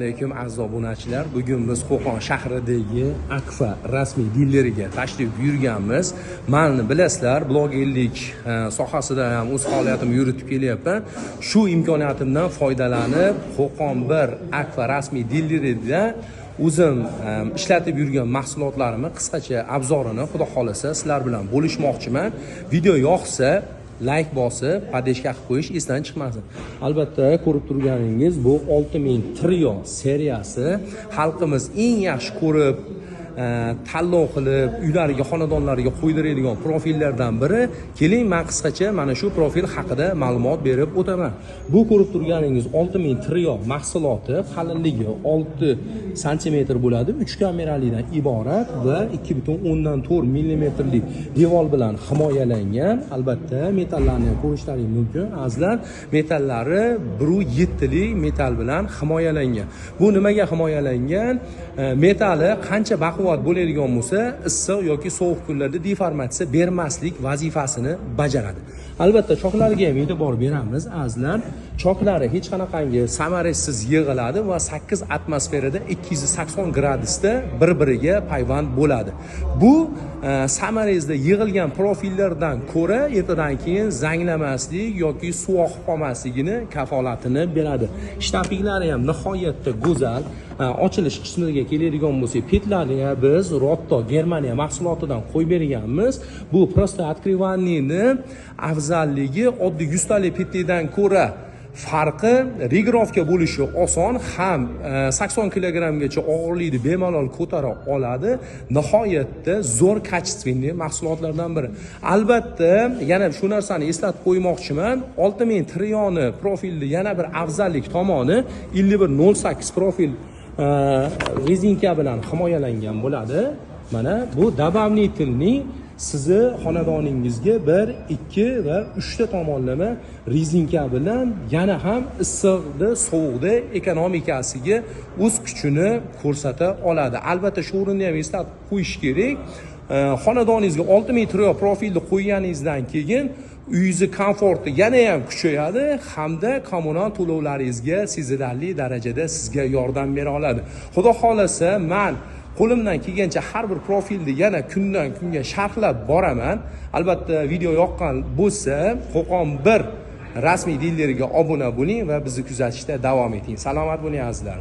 Alaykum aziz obunachilar, bugun biz Qo'qon shahridagi Akfa rasmiy dilleriga tashrif buyurganmiz. Meni bilasizlar, blogerlik sohasida ham o'z faoliyatimni yuritib kelyapman. Shu imkoniyatimdan foydalanib, Qo'qon 1 Akfa rasmiy dillerida o'zim ishlatib yurgan mahsulotlarimni qisqacha obzorini xudo xolasa sizlar bilan bo'lishmoqchiman. Video yoqsa like bosib, podeshka qilib qo'yish esdan chiqmasin. Albatta, ko'rib turganingiz bu 6000 trio seriyasi. Xalqimiz eng yaxshi ko'rib, tanlov qilib, uylariga, xonadonlariga qo'ydiradigan profillardan biri. Keling, men qisqacha mana shu profil haqida ma'lumot berib o'taman. Bu ko'rib turganingiz 6000 trio mahsuloti qalinligi 6 sm bo'ladi, 3 kameralidan iborat va 2.4 mm lik devor bilan himoyalangan. Albatta, metallarni ko'rishlaringiz mumkin. Azizlar, metallari 1.7 lik metal bilan himoyalangan. Bu nimaga himoyalangan? Metali qancha baquvvat bo'ladigan bo'lsa, issiq yoki sovuq kunlarda deformatsiya bermaslik vazifasini bajaradi. Albatta, choklariga ham e'tibor beramiz, azizlar. Choklari hech qanaqangi samarasiz yig'iladi va 8 atmosferada 280 gradusda bir-biriga payvand bo'ladi. Bu samarazda yig'ilgan profillardan ko'ra ertadan keyin zanglamaslik yoki suv oqib qolmasligini kafolatini beradi. Shtapiklari ham nihoyatda go'zal. Ochilish qismiga keladigan bo'lsak, petlarni biz Rotto Germaniya mahsulotidan qo'yib berganmiz. Bu prosta открываниеni afzalligi oddiy 100 talik petlardan ko'ra farqi regirovka bo'lishi oson, ham 80 kilogrammgacha og'irlikni bemalol ko'tara oladi. Nihoyatda zo'r kачественный mahsulotlardan biri. Albatta, yana shu narsani eslatib qo'ymoqchiman. 6000 trioni profilni yana bir afzallik tomoni 5108 profil rezinka bilan himoyalangan bo'ladi. Mana bu dabavnitilning sizni xonadoningizga 1, 2 va 3 ta tomonlama rezinka bilan yana ham issiqda, sovuqda ekonomikasiga o'z kuchini ko'rsata oladi. Albatta, shu o'rinda ham eslatib qo'yish kerak. Xonadoningizga 6000 trio profilni qo'yganingizdan keyin uyingizni komforti yana ham kuchayadi hamda kommunal to'lovlaringizga sezilarli darajada sizga yordam bera oladi. Xudo xolasa, men qo'limdan kelgancha har bir profilni yana kundan kunga sharhlab boraman. Albatta, video yoqqan bo'lsa, Qo'qon 1 rasmiy dilleriga obuna bo'ling va bizni kuzatishda davom eting. Salomat bo'ling azizlar.